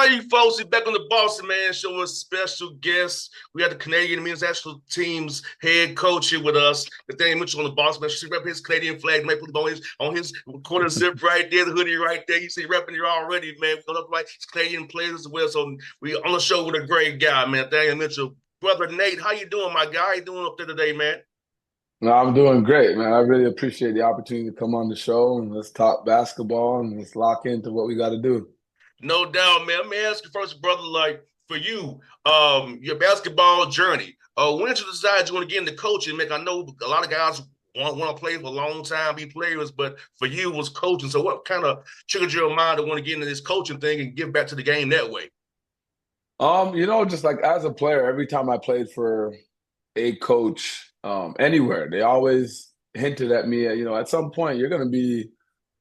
All you folks, we back on the Bossman Man Show with special guests. We had the Canadian men's national team's head coach here with us, Nathaniel Mitchell on the Bossman Man Show. He repping his Canadian flag, maple leaf on his quarter zip right there, the hoodie right there. You see repping here already, man. We up like Canadian players as well. So we on the show with a great guy, man, Nathaniel Mitchell. Brother Nate, how you doing, my guy? How you doing up there today, man? No, I'm doing great, man. I really appreciate the opportunity to come on the show and let's talk basketball and let's lock into what we got to do. No doubt, man. Let me ask you first, brother, like for you, your basketball journey. When did you decide you want to get into coaching? Make I know a lot of guys want to play for a long time, be players, but for you it was coaching. So what kind of triggered your mind to want to get into this coaching thing and give back to the game that way? Just like as a player, every time I played for a coach, anywhere, they always hinted at me, at some point you're going to be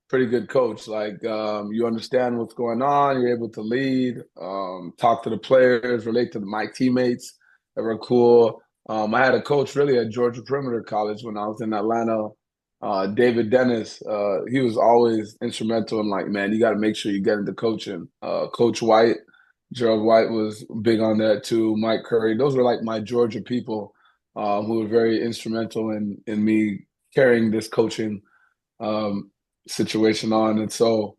pretty good coach. Like, you understand what's going on, you're able to lead, talk to the players, relate to my teammates that were cool. I had a coach really at Georgia Perimeter College when I was in Atlanta, David Dennis. He was always instrumental in like, man, you got to make sure you get into coaching. Coach White, Gerald White was big on that too. Mike Curry, those were like my Georgia people who were very instrumental in me carrying this coaching um, situation on. And so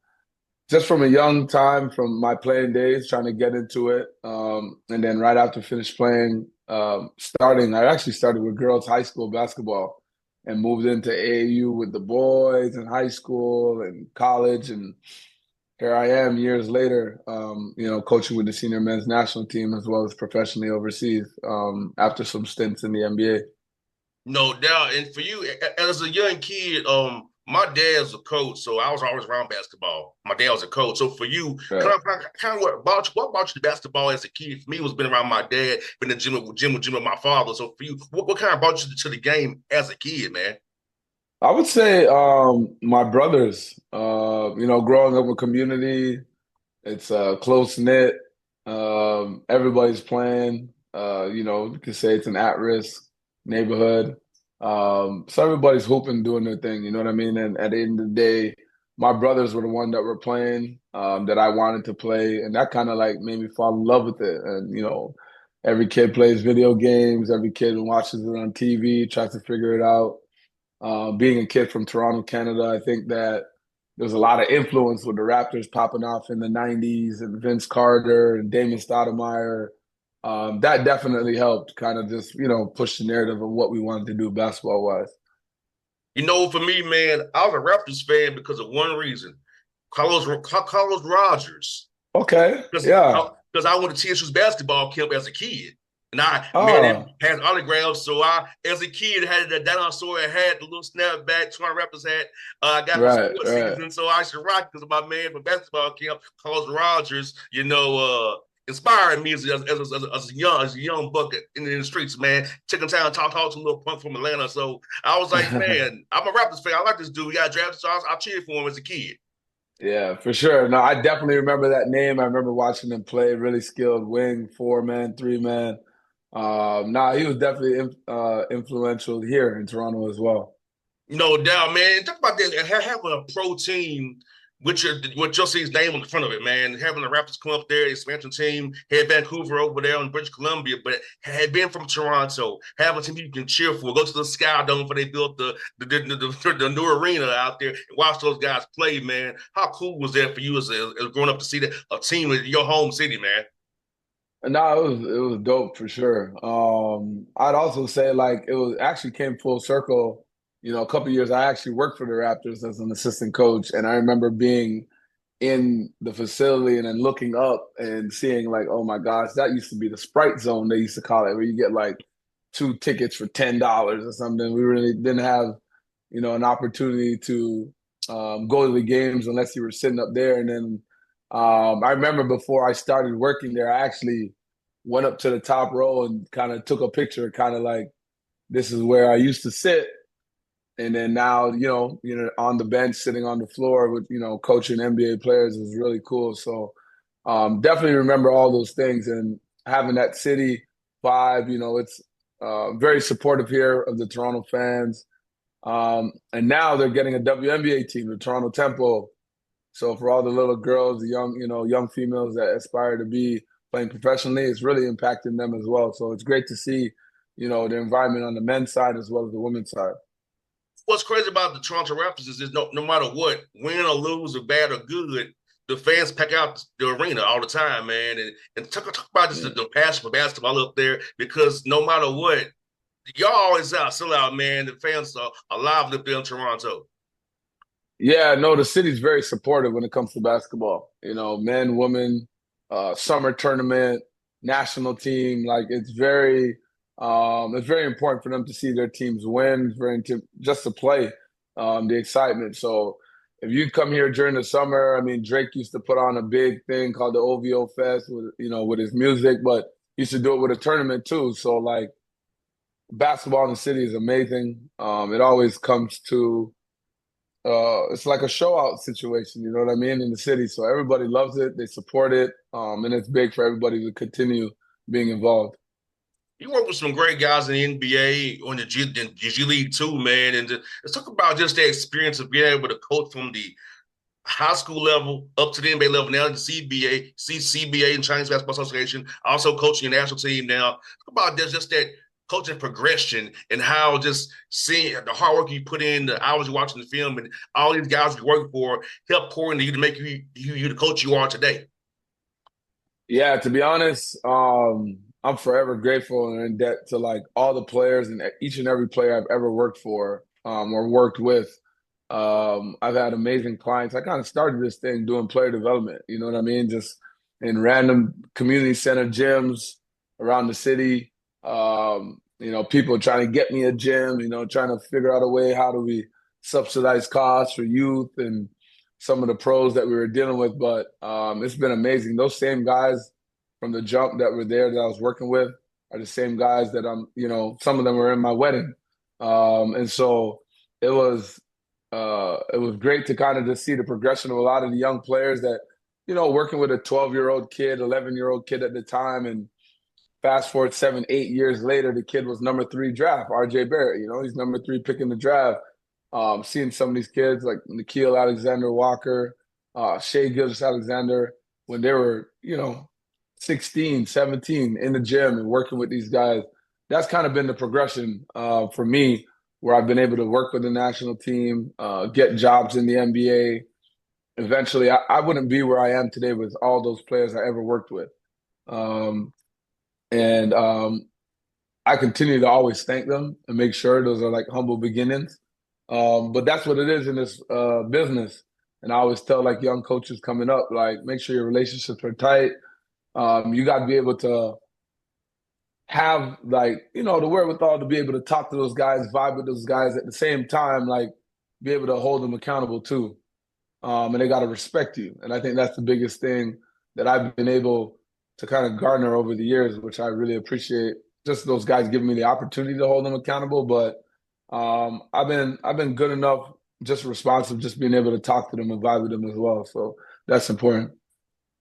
just from a young time, from my playing days, trying to get into it. And then right after finished playing, I actually started with girls high school basketball and moved into AAU with the boys in high school and college. And here I am years later, coaching with the senior men's national team as well as professionally overseas after some stints in the NBA. No doubt. And for you, as a young kid, my dad's a coach, so I was always around basketball. My dad was a coach. So for you, Right. kind of what about you to basketball as a kid? For me, it was been around my dad, been in the gym with my father. So for you, what kind of brought you to the game as a kid, man? I would say my brothers, growing up in a community, it's close knit. Everybody's playing. You could say it's an at-risk neighborhood. So everybody's hooping, doing their thing. You know what I mean? And at the end of the day, my brothers were the one that were playing that I wanted to play, and that kind of like made me fall in love with it. And every kid plays video games. Every kid watches it on TV, tries to figure it out. Being a kid from Toronto, Canada, I think that there's a lot of influence with the Raptors popping off in the 90s and Vince Carter and Damon Stoudemire. That definitely helped kind of just, push the narrative of what we wanted to do basketball wise. For me, man, I was a Raptors fan because of one reason: Carlos Rogers. Okay. because Yeah. because I went to TSU's basketball camp as a kid. And I met him, Oh, had autographs. So I, as a kid, had the dinosaur hat, the little snapback, Toronto Raptors hat. I got the right, sports right. season, so I should rock because my man from basketball camp, Carlos Rogers, inspired me as a young buck in the streets, man. Taking time to talk to a little punk from Atlanta. So I was like, man, I'm a Raptors fan. I like this dude. He got drafted, so I cheered for him as a kid. Yeah, for sure. No, I definitely remember that name. I remember watching him play, really skilled wing, 4 man, 3 man. He was definitely influential here in Toronto as well. No doubt, man. Talk about this. Having a pro team with your his name on the front of it, man. Having the Raptors come up there, expansion team, had Vancouver over there in British Columbia, but had been from Toronto, having a team you can cheer for. Go to the Sky Dome for they built the new arena out there and watch those guys play, man. How cool was that for you as growing up to see that a team in your home city, man? No, it was dope for sure. I'd also say like it was actually came full circle. A couple years I actually worked for the Raptors as an assistant coach, and I remember being in the facility and then looking up and seeing like, oh my gosh, that used to be the Sprite Zone they used to call it, where you get like 2 tickets for $10 or something. We really didn't have, an opportunity to go to the games unless you were sitting up there. And then I remember before I started working there, I actually went up to the top row and kind of took a picture, kind of like this is where I used to sit. And then now, on the bench, sitting on the floor with, coaching NBA players is really cool. So definitely remember all those things and having that city vibe. It's very supportive here of the Toronto fans. And now they're getting a WNBA team, the Toronto Temple. So for all the little girls, the young females that aspire to be playing professionally, it's really impacting them as well. So it's great to see, the environment on the men's side as well as the women's side. What's crazy about the Toronto Raptors is no matter what, win or lose or bad or good, the fans pack out the arena all the time, man. And talk about just Yeah. the passion for basketball up there because no matter what, y'all always out, sell out, man. The fans are alive up there in Toronto. Yeah, no, the city's very supportive when it comes to basketball. Men, women, summer tournament, national team. Like it's very important for them to see their teams win. It's very just to play, the excitement. So if you come here during the summer, I mean, Drake used to put on a big thing called the OVO Fest with his music, but he used to do it with a tournament too. So like basketball in the city is amazing. It always comes to it's like a show out situation, you know what I mean, in the city. So everybody loves it, they support it, and it's big for everybody to continue being involved. You work with some great guys in the NBA on the G League too, man. And let's talk about just the experience of being able to coach from the high school level up to the NBA level now, the CBA and Chinese Basketball Association, also coaching the national team now. Talk about just that coaching progression and how just seeing the hard work you put in, the hours you're watching the film, and all these guys you work for help pour into you to make you the coach you are today. Yeah, to be honest, I'm forever grateful and in debt to like all the players and each and every player I've ever worked for, or worked with. I've had amazing clients. I kind of started this thing doing player development, you know what I mean? Just in random community center gyms around the city. People trying to get me a gym, trying to figure out a way, how do we subsidize costs for youth and some of the pros that we were dealing with. But it's been amazing. Those same guys from the jump that were there that I was working with are the same guys that some of them were in my wedding. And so it was it was great to kind of just see the progression of a lot of the young players that, working with a 12-year-old kid, 11-year-old kid at the time. And fast forward 7, 8 years later, the kid was number 3 draft, RJ Barrett. He's number 3 pick in the draft. Seeing some of these kids like Nikhil Alexander Walker, Shea Gilgeous-Alexander, when they were, 16, 17 in the gym and working with these guys, that's kind of been the progression for me, where I've been able to work with the national team, get jobs in the NBA. Eventually, I wouldn't be where I am today with all those players I ever worked with. Um, and I continue to always thank them and make sure those are like humble beginnings. But that's what it is in this business. And I always tell like young coaches coming up, like make sure your relationships are tight. You got to be able to have like, the wherewithal to be able to talk to those guys, vibe with those guys at the same time, like be able to hold them accountable too. And they got to respect you. And I think that's the biggest thing that I've been able to kind of garner over the years, which I really appreciate. Just those guys giving me the opportunity to hold them accountable, but I've been good enough, just responsive, just being able to talk to them and vibe with them as well. So that's important.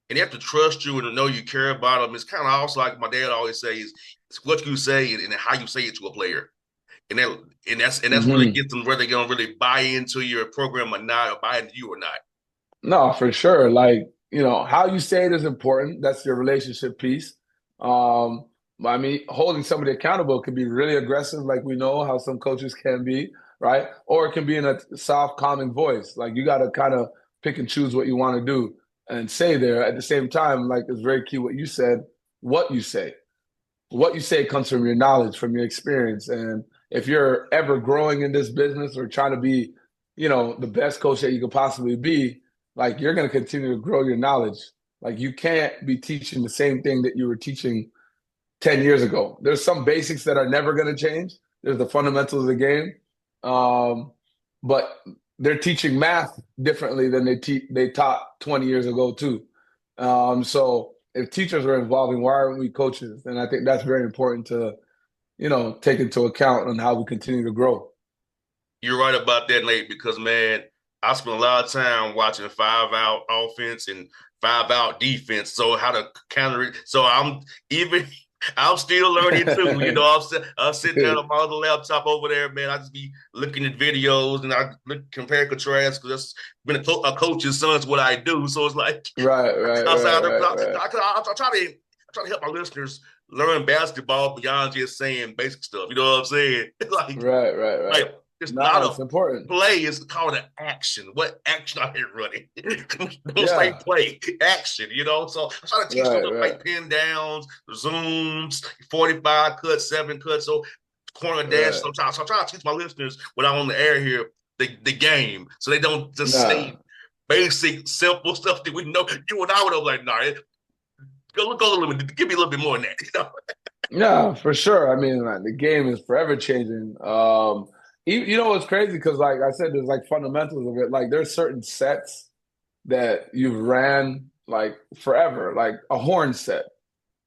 And they have to trust you and to know you care about them. It's kind of also like my dad always says, it's what you say and how you say it to a player. And that's really Hmm. gets them whether they're gonna really buy into your program or not, or buy into you or not. No, for sure. Like, how you say it is important. That's your relationship piece. Um, I mean, holding somebody accountable can be really aggressive, like we know how some coaches can be, right? Or it can be in a soft, calming voice. Like you got to kind of pick and choose what you want to do and say there. At the same time, like it's very key what you said, what you say. What you say comes from your knowledge, from your experience. And if you're ever growing in this business or trying to be, the best coach that you could possibly be, like you're going to continue to grow your knowledge. Like you can't be teaching the same thing that you were teaching 10 years ago. There's some basics that are never going to change. There's the fundamentals of the game. Um, but they're teaching math differently than they taught 20 years ago too. So if teachers are involving, why aren't we coaches? And I think that's very important to, take into account on how we continue to grow. You're right about that, Nate, because man, I spent a lot of time watching 5 out offense and 5 out defense. So how to counter it. So I'm even I'm still learning too. I'm sitting down on my other laptop over there, man. I just be looking at videos and I compare, contrast because that's been a coach's son's what I do. So it's like Right, right, right, outside of, right, right, I try to help my listeners learn basketball beyond just saying basic stuff. You know what I'm saying? right, right, right. Like it's Nah, not it's a important. play, it's called an action. What action are you running? Don't say Yeah, play, action, So I try to teach them right, right, like pin downs, zooms, 45 cuts, 7 cuts, so corner dash. right. So I'm trying to teach my listeners when I'm on the air here the game so they don't just Nah, say basic, simple stuff that we know. You and I would have like, nah, go a little bit, give me a little bit more than that. yeah, for sure. I mean, like, the game is forever changing. You know what's crazy? Because like I said, there's like fundamentals of it. Like there's certain sets that you've ran like forever, like a horn set.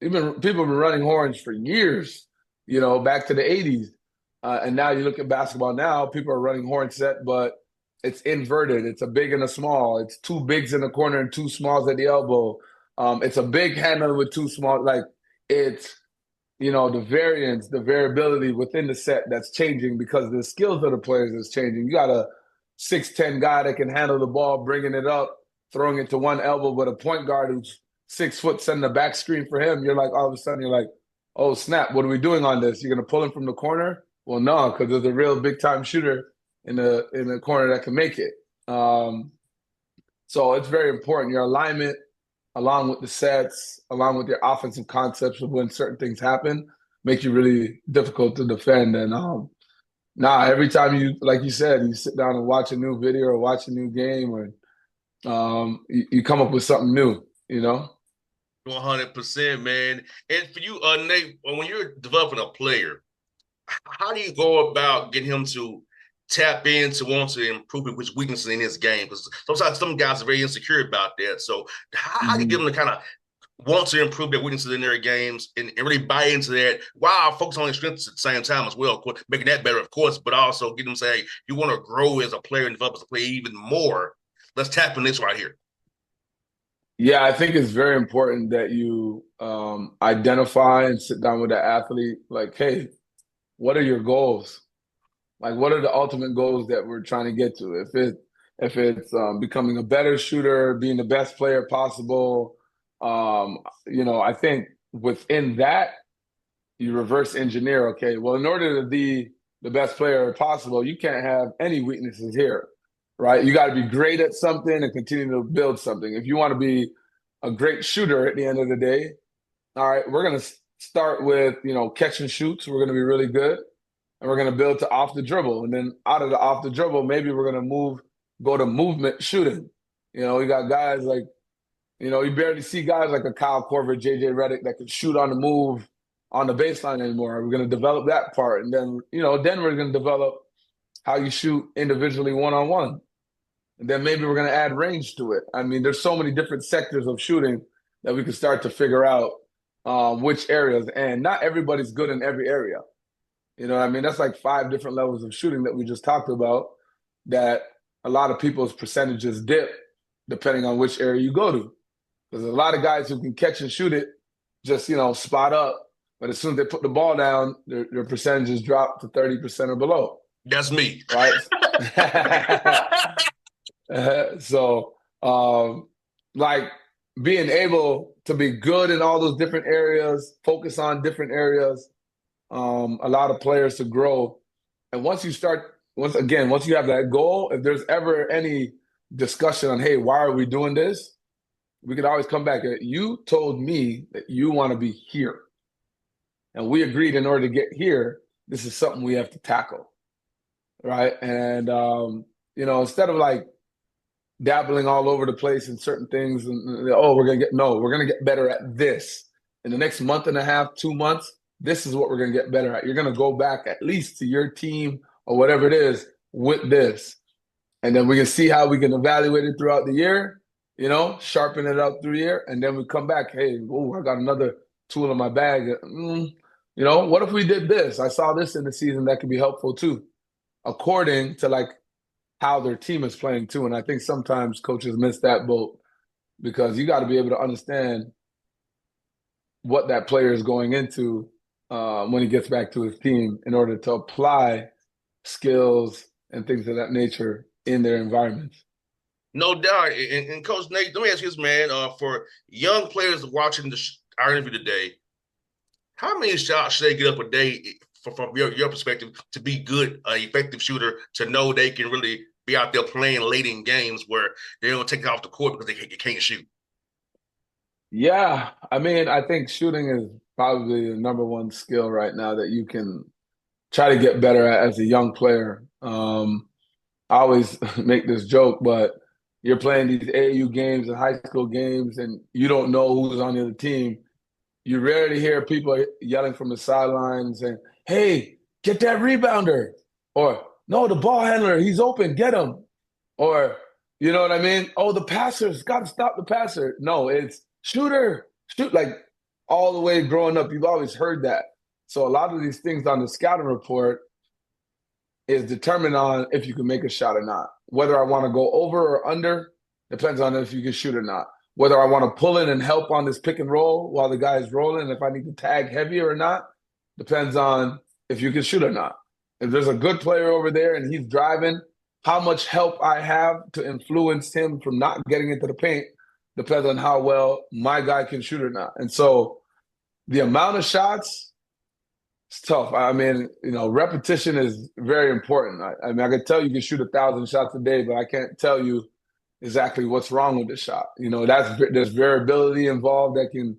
Even people have been running horns for years, back to the 80s. And now you look at basketball now, people are running horn set, but it's inverted. It's a big and a small. It's two bigs in the corner and two smalls at the elbow. It's a big handle with two small. Like it's, the variance, the variability within the set that's changing because the skills of the players is changing. You got a 6'10" guy that can handle the ball, bringing it up, throwing it to one elbow, but a point guard who's 6 foot sending the back screen for him. You're like, all of a sudden, you're like, oh, snap, what are we doing on this? You're going to pull him from the corner? Well, no, because there's a real big time shooter in the corner that can make it. So it's very important. Your alignment, along with the sets, along with your offensive concepts of when certain things happen, make you really difficult to defend. And every time you, like you said, you sit down and watch a new video or watch a new game, or you come up with something new. 100%, man. And for you, Nate, when you're developing a player, how do you go about getting him to tap in to want to improve which weaknesses in his game? Because sometimes some guys are very insecure about that. So how do you get them to kind of want to improve their weaknesses in their games and really buy into that while focus on their strengths at the same time as well, of course, making that better, of course, but also get them to say, hey, you want to grow as a player and develop as a player even more. Let's tap in this right here. Yeah, I think it's very important that you identify and sit down with the athlete. Like, hey, what are your goals? Like, what are the ultimate goals that we're trying to get to? If it's becoming a better shooter, being the best player possible, I think within that you reverse engineer. Okay, well, in order to be the best player possible, you can't have any weaknesses here, right? You got to be great at something and continue to build something. If you want to be a great shooter at the end of the day, all right, we're gonna start with catch and shoots. We're gonna be really good, and we're gonna build to off the dribble, and then out of the off the dribble, maybe we're gonna go to movement shooting. We got guys like you barely see guys like a Kyle Korver, JJ Redick that can shoot on the move on the baseline anymore. We're gonna develop that part, and then we're gonna develop how you shoot individually one on one, and then maybe we're gonna add range to it. I mean, there's so many different sectors of shooting that we can start to figure out which areas, and not everybody's good in every area. You know what I mean? That's like 5 different levels of shooting that we just talked about that a lot of people's percentages dip depending on which area you go to. There's a lot of guys who can catch and shoot it, just, spot up. But as soon as they put the ball down, their percentages drop to 30% or below. That's me. Right? So, like being able to be good in all those different areas, focus on different areas, allow the players to grow. And once you have that goal, if there's ever any discussion on, hey, why are we doing this? We can always come back. You told me that you want to be here. And we agreed in order to get here, this is something we have to tackle. Right. And, instead of like dabbling all over the place in certain things and, we're going to get better at this. In the next month and a half, 2 months, this is what we're going to get better at. You're going to go back at least to your team or whatever it is with this. And then we can see how we can evaluate it throughout the year, sharpen it up through the year. And then we come back, hey, I got another tool in my bag. What if we did this? I saw this in the season that could be helpful too, according to like how their team is playing too. And I think sometimes coaches miss that boat because you got to be able to understand what that player is going into when he gets back to his team in order to apply skills and things of that nature in their environments. No doubt. And Coach Nate, let me ask you this, man. For young players watching our interview today, how many shots should they get up a day from your perspective to be good, effective shooter to know they can really be out there playing late in games where they don't take it off the court because they can't shoot? Yeah, I mean, I think shooting is probably the number one skill right now that you can try to get better at as a young player. I always make this joke, but you're playing these AAU games and high school games, and you don't know who's on the other team. You rarely hear people yelling from the sidelines saying, "Hey, get that rebounder," or "No, the ball handler, he's open, get him," or you know what I mean? Oh, the passer's got to stop the passer. No, it's shooter, shoot. Like all the way growing up, you've always heard that. So a lot of these things on the scouting report is determined on if you can make a shot or not. Whether I want to go over or under depends on if you can shoot or not. Whether I want to pull in and help on this pick and roll while the guy is rolling, if I need to tag heavier or not, depends on if you can shoot or not. If there's a good player over there and he's driving, how much help I have to influence him from not getting into the paint depends on how well my guy can shoot or not. And so the amount of shots, it's tough. I mean, repetition is very important. I mean, I can tell you can shoot 1,000 shots a day, but I can't tell you exactly what's wrong with the shot. There's variability involved that can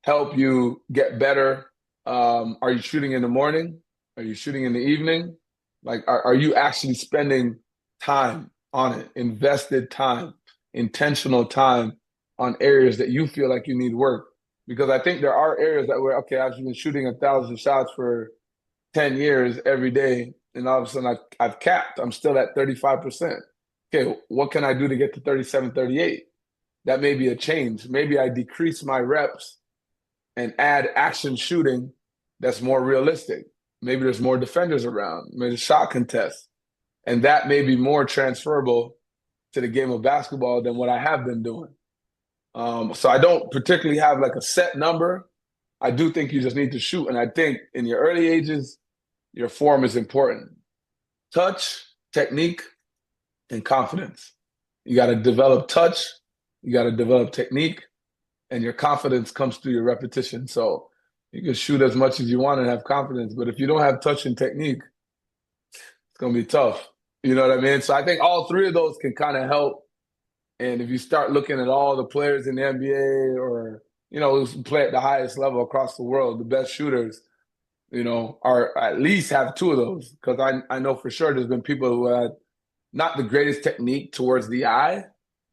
help you get better. Are you shooting in the morning? Are you shooting in the evening? Like, are you actually spending time on it, invested time, intentional time on areas that you feel like you need work? Because I think there are areas that where, okay, I've been shooting 1,000 shots for 10 years every day, and all of a sudden I've capped. I'm still at 35%. Okay, what can I do to get to 37, 38? That may be a change. Maybe I decrease my reps and add action shooting that's more realistic. Maybe there's more defenders around, maybe shot contest. And that may be more transferable to the game of basketball than what I have been doing. So I don't particularly have like a set number. I do think you just need to shoot. And I think in your early ages, your form is important. Touch, technique, and confidence. You got to develop touch, you got to develop technique, and your confidence comes through your repetition. So you can shoot as much as you want and have confidence, but if you don't have touch and technique, it's going to be tough. You know what I mean? So I think all three of those can kind of help. And if you start looking at all the players in the NBA or, who play at the highest level across the world, the best shooters, are at least have two of those. Because I know for sure there's been people who had not the greatest technique towards the eye,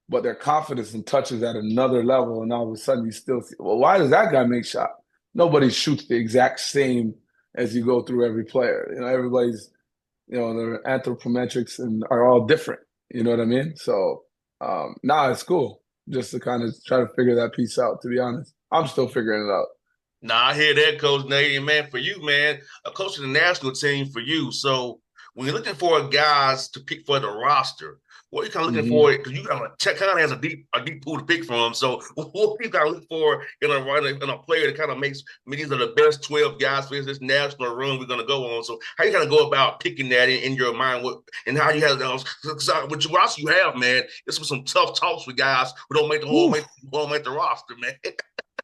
but their confidence and touch is at another level. And all of a sudden you still see, well, why does that guy make shot? Nobody shoots the exact same as you go through every player. Everybody's, their anthropometrics and are all different. You know what I mean? So, it's cool just to kind of try to figure that piece out, to be honest. I'm still figuring it out. Nah, I hear that, Coach Nate. And man, for you, man, a coach of the national team for you. So when you're looking for guys to pick for the roster, what are you kind of looking for? Mm-hmm. Because you kind of has a deep pool to pick from. So what do you kind of look for in a player that kind of makes these are the best 12 guys for this national run we're going to go on? So how you kind of go about picking that in your mind? And how you have those? Which roster you have, man? This was some tough talks with guys who don't make the whole won't make the roster, man.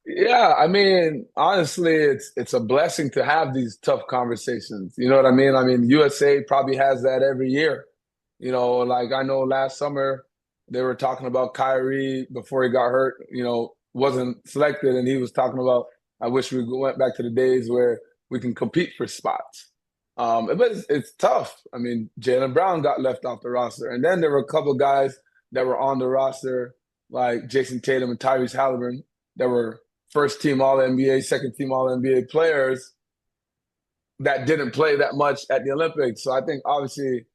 Yeah, I mean, honestly, it's a blessing to have these tough conversations. You know what I mean? I mean, USA probably has that every year. Like I know last summer they were talking about Kyrie before he got hurt, wasn't selected, and he was talking about, I wish we went back to the days where we can compete for spots. But it's tough. I mean, Jaylen Brown got left off the roster, and then there were a couple of guys that were on the roster, like Jason Tatum and Tyrese Halliburton, that were first team All NBA, second team All NBA players that didn't play that much at the Olympics. So I think obviously,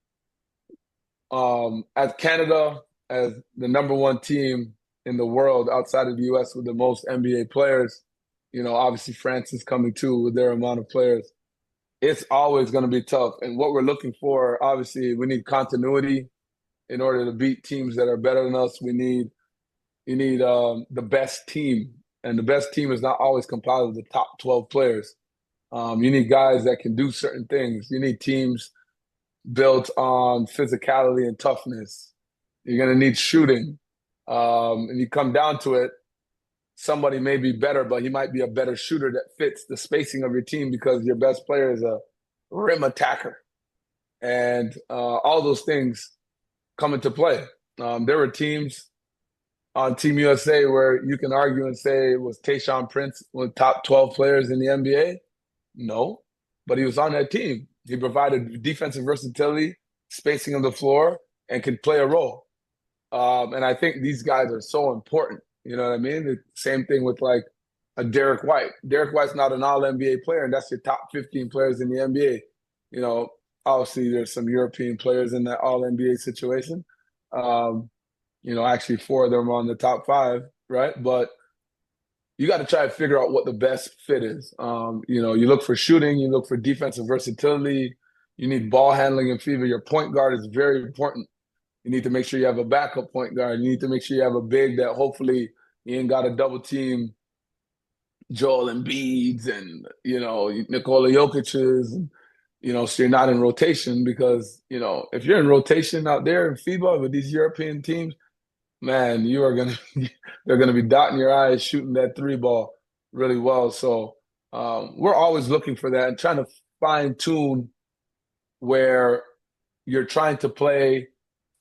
as Canada, as the number one team in the world outside of the US with the most NBA players, obviously France is coming too with their amount of players. It's always going to be tough. And what we're looking for, obviously, we need continuity in order to beat teams that are better than us. You need the best team and the best team is not always compiled of the top 12 players. You need guys that can do certain things. You need teams built on physicality and toughness. You're going to need shooting. And you come down to it, somebody may be better, but he might be a better shooter that fits the spacing of your team because your best player is a rim attacker. And all those things come into play. There were teams on Team USA where you can argue and say, was Tayshaun Prince one of the top 12 players in the NBA? No, but he was on that team. He provided defensive versatility, spacing of the floor, and could play a role. And I think these guys are so important. You know what I mean? The same thing with like a Derek White. Derek White's not an all NBA player, and that's your top 15 players in the NBA. You know, obviously there's some European players in that all NBA situation. Actually four of them are on the top five, right? But you got to try to figure out what the best fit is. You look for shooting, you look for defensive versatility, you need ball handling and fever. Your point guard is very important. You need to make sure you have a backup point guard. You need to make sure you have a big that hopefully you ain't got to double team Joel Embiid's and, Nikola Jokic's, so you're not in rotation because, if you're in rotation out there in FIBA with these European teams, man, you are gonna they're gonna be dotting your eyes shooting that three ball really well. So we're always looking for that and trying to fine tune where you're trying to play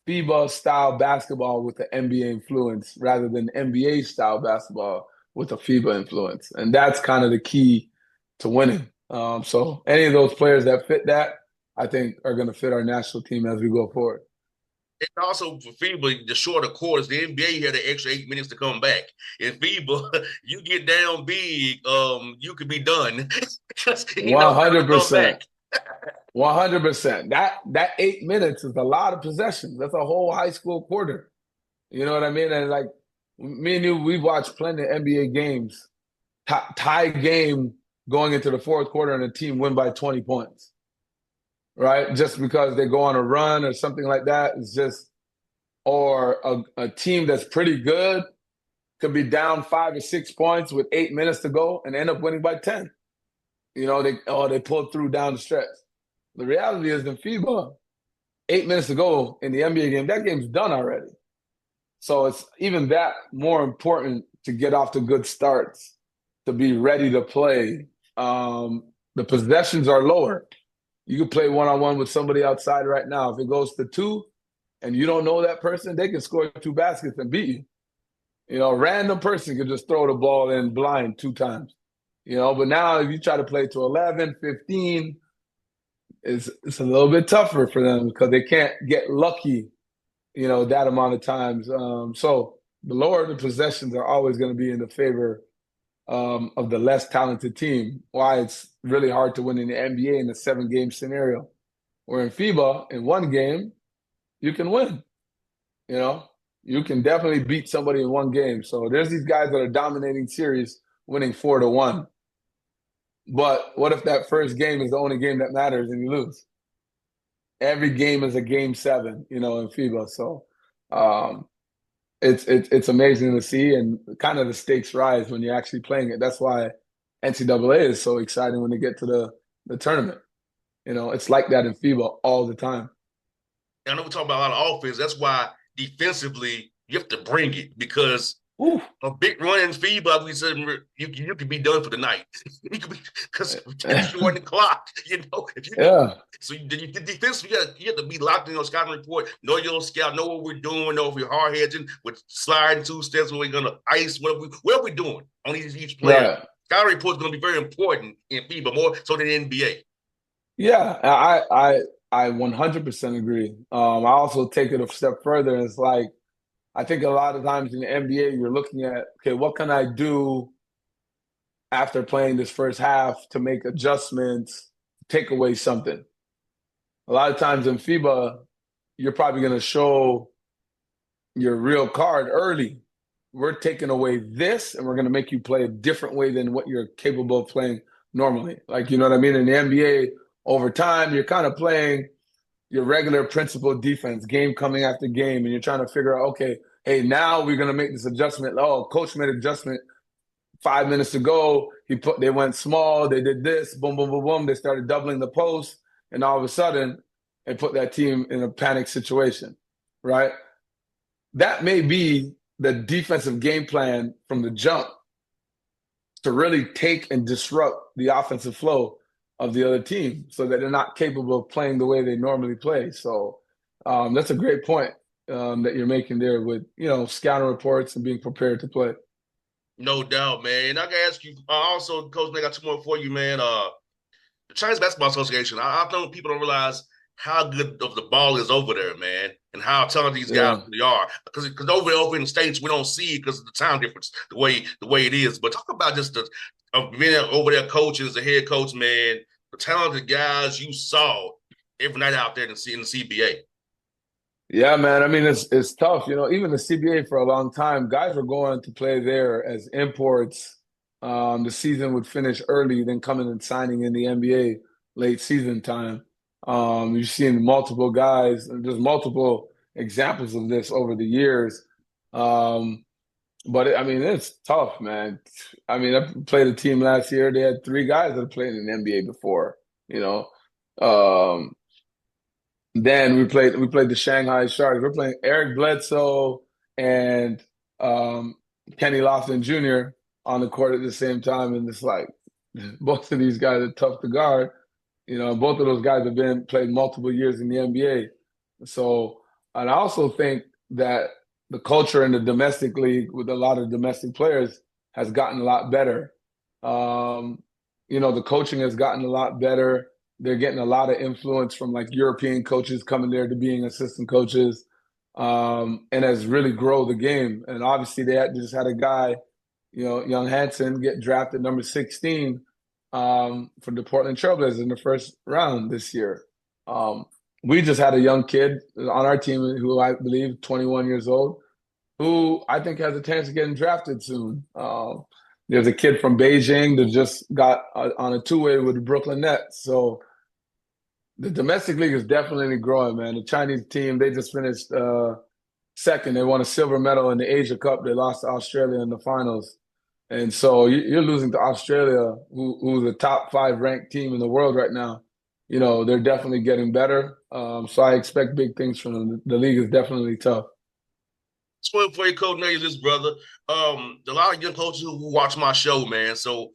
FIBA style basketball with the NBA influence rather than NBA style basketball with a FIBA influence. And that's kind of the key to winning. So any of those players that fit that, I think are going to fit our national team as we go forward. And also for FIBA, the shorter quarters, the NBA had an extra 8 minutes to come back. In FIBA, you get down big, you could be done. Just ain't no time to come 100%. back. 100%. That 8 minutes is a lot of possessions. That's a whole high school quarter. You know what I mean? And like me and you, we've watched plenty of NBA games, tie game going into the fourth quarter, and the team win by 20 points, right? Just because they go on a run or something like that. It's just, or a team that's pretty good could be down 5 or 6 points with 8 minutes to go and end up winning by 10. They pulled through down the stretch. The reality is in FIBA, 8 minutes to go in the NBA game, that game's done already. So it's even that more important to get off to good starts, to be ready to play. The possessions are lower. You could play one-on-one with somebody outside right now. If it goes to two and you don't know that person, they can score 2 baskets and beat you. A random person could just throw the ball in blind 2 times. But now if you try to play to 11, 15, it's a little bit tougher for them because they can't get lucky, that amount of times. So the lower the possessions are always going to be in the favor of the less talented team. Why it's really hard to win in the NBA in a 7-game scenario. Where in FIBA, in one game, you can win. You can definitely beat somebody in one game. So there's these guys that are dominating series, winning 4-1. But what if that first game is the only game that matters and you lose? Every game is a game 7, in FIBA. So it's amazing to see, and kind of the stakes rise when you're actually playing it. That's why NCAA is so exciting when they get to the tournament. It's like that in FIBA all the time. I know we talk about a lot of offense. That's why defensively you have to bring it because Ooh. a big run in FIBA, we said you could be done for the night. Because you're on the clock, If you Yeah. So the defense, you have to be locked in your scouting report, know your scout, know what we're doing, know if we're hard hedging, with sliding 2 steps, what we're gonna ice, what are we doing on each player. Right. Scouting report is gonna be very important in FIBA, more so than NBA. Yeah, I 100% agree. I also take it a step further. It's like, I think a lot of times in the NBA, you're looking at, okay, what can I do after playing this first half to make adjustments, take away something? A lot of times in FIBA, you're probably going to show your real card early. We're taking away this, and we're going to make you play a different way than what you're capable of playing normally. Like, you know what I mean? In the NBA, over time, you're kind of playing your regular principle defense, game coming after game, and you're trying to figure out, okay, hey, now we're going to make this adjustment. Oh, coach made an adjustment 5 minutes to go. They went small. They did this. Boom, boom, boom, boom. They started doubling the post, and all of a sudden, it put that team in a panic situation, right? That may be the defensive game plan from the jump to really take and disrupt the offensive flow of the other team so that they're not capable of playing the way they normally play. So that's a great point that you're making there with, scouting reports and being prepared to play. No doubt, man. I can ask you also, Coach. I got two more for you, man. The Chinese Basketball Association. I think people don't realize how good of the ball is over there, man, and how talented these guys Yeah. really are. Because over in the states we don't see it because of the time difference, the way it is. But talk about just the of being over there coaching as a head coach, man. The talented guys you saw every night out there in the CBA. Yeah, man. I mean, it's tough. Even the CBA for a long time, guys were going to play there as imports. The season would finish early, then coming and signing in the NBA late season time. You've seen multiple guys, and there's multiple examples of this over the years. But I mean, it's tough, man. I mean, I played a team last year. They had three guys that played in the NBA before, you know. Um, then we played the Shanghai Sharks. We're playing Eric Bledsoe and Kenny Lofton Jr. on the court at the same time, and it's like both of these guys are tough to guard. Both of those guys have been played multiple years in the NBA. So, and I also think that the culture in the domestic league with a lot of domestic players has gotten a lot better. Um, the coaching has gotten a lot better. They're getting a lot of influence from like European coaches coming there to being assistant coaches, and has really grown the game. And obviously, just had a guy, young Hansen, get drafted number 16 for the Portland Trailblazers in the first round this year. We just had a young kid on our team who I believe 21 years old, who I think has a chance of getting drafted soon. There's a kid from Beijing that just got on a two-way with the Brooklyn Nets. So the domestic league is definitely growing, man. The Chinese team, they just finished second. They won a silver medal in the Asia Cup. They lost to Australia in the finals. And so you're losing to Australia, who's a top 5 ranked team in the world right now. They're definitely getting better. So I expect big things from them. The league is definitely tough. Spoil for you, Coach Nathaniel, this brother. A lot of young coaches who watch my show, man. So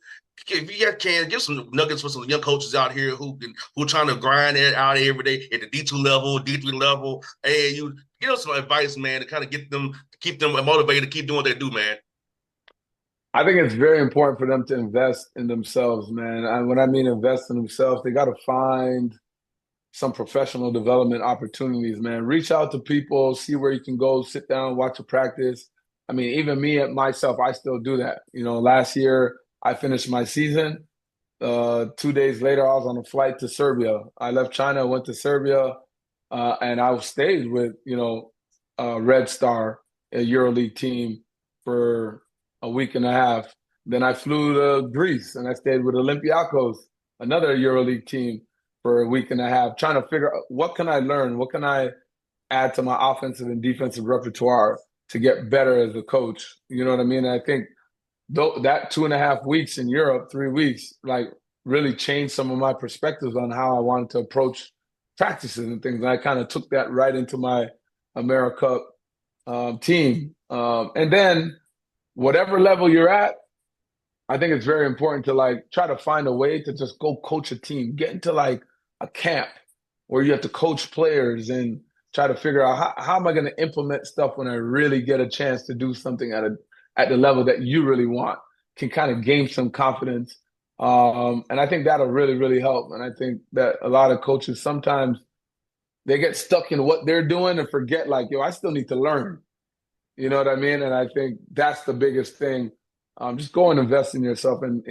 if you can give some nuggets for some young coaches out here who trying to grind it out every day at the D2 level, D3 level, and you give them some advice, man, to kind of keep them motivated to keep doing what they do, man. I think it's very important for them to invest in themselves, man. And when I mean invest in themselves, they got to find some professional development opportunities, man. Reach out to people, see where you can go, sit down, watch a practice. I mean, even me at myself, I still do that. Last year I finished my season. 2 days later, I was on a flight to Serbia. I left China, went to Serbia, and I stayed with, Red Star, a EuroLeague team, for a week and a half. Then I flew to Greece and I stayed with Olympiacos, another EuroLeague team, for a week and a half, trying to figure out what can I learn, what can I add to my offensive and defensive repertoire to get better as a coach. You know what I mean? And I think that 2.5 weeks in Europe, 3 weeks, like really changed some of my perspectives on how I wanted to approach practices and things. And I kind of took that right into my AmeriCup team. And then whatever level you're at, I think it's very important to like try to find a way to just go coach a team, get into like a camp where you have to coach players and try to figure out how am I going to implement stuff when I really get a chance to do something at the level that you really want, can kind of gain some confidence. And I think that'll really, really help. And I think that a lot of coaches sometimes they get stuck in what they're doing and forget like, I still need to learn. You know what I mean? And I think that's the biggest thing. Just go and invest in yourself. And,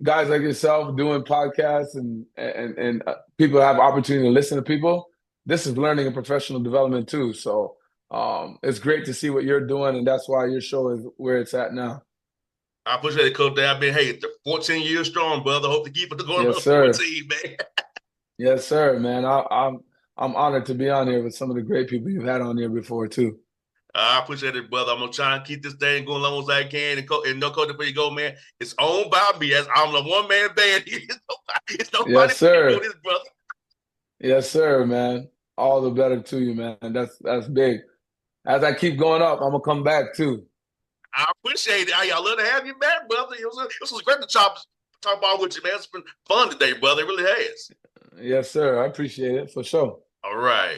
guys like yourself doing podcasts and people have opportunity to listen to people. This is learning and professional development too. So it's great to see what you're doing. And that's why your show is where it's at now. I appreciate it, Coach. I've been 14 years strong, brother. Hope to keep it going Yes, up sir. 14, man. Yes, sir, man. I'm honored to be on here with some of the great people you've had on here before too. I appreciate it, brother. I'm gonna try and keep this thing going as long as I can. And no coach, before you go, man, it's owned by me. As I'm the one man band. It's nobody Yes, paying for sir. this, brother. Yes, sir, man. All the better to you, man. That's big. As I keep going up, I'm gonna come back too. I appreciate it. I love to have you back, brother. It was great to talk about with you, man. It's been fun today, brother. It really has. Yes, sir. I appreciate it for sure. All right.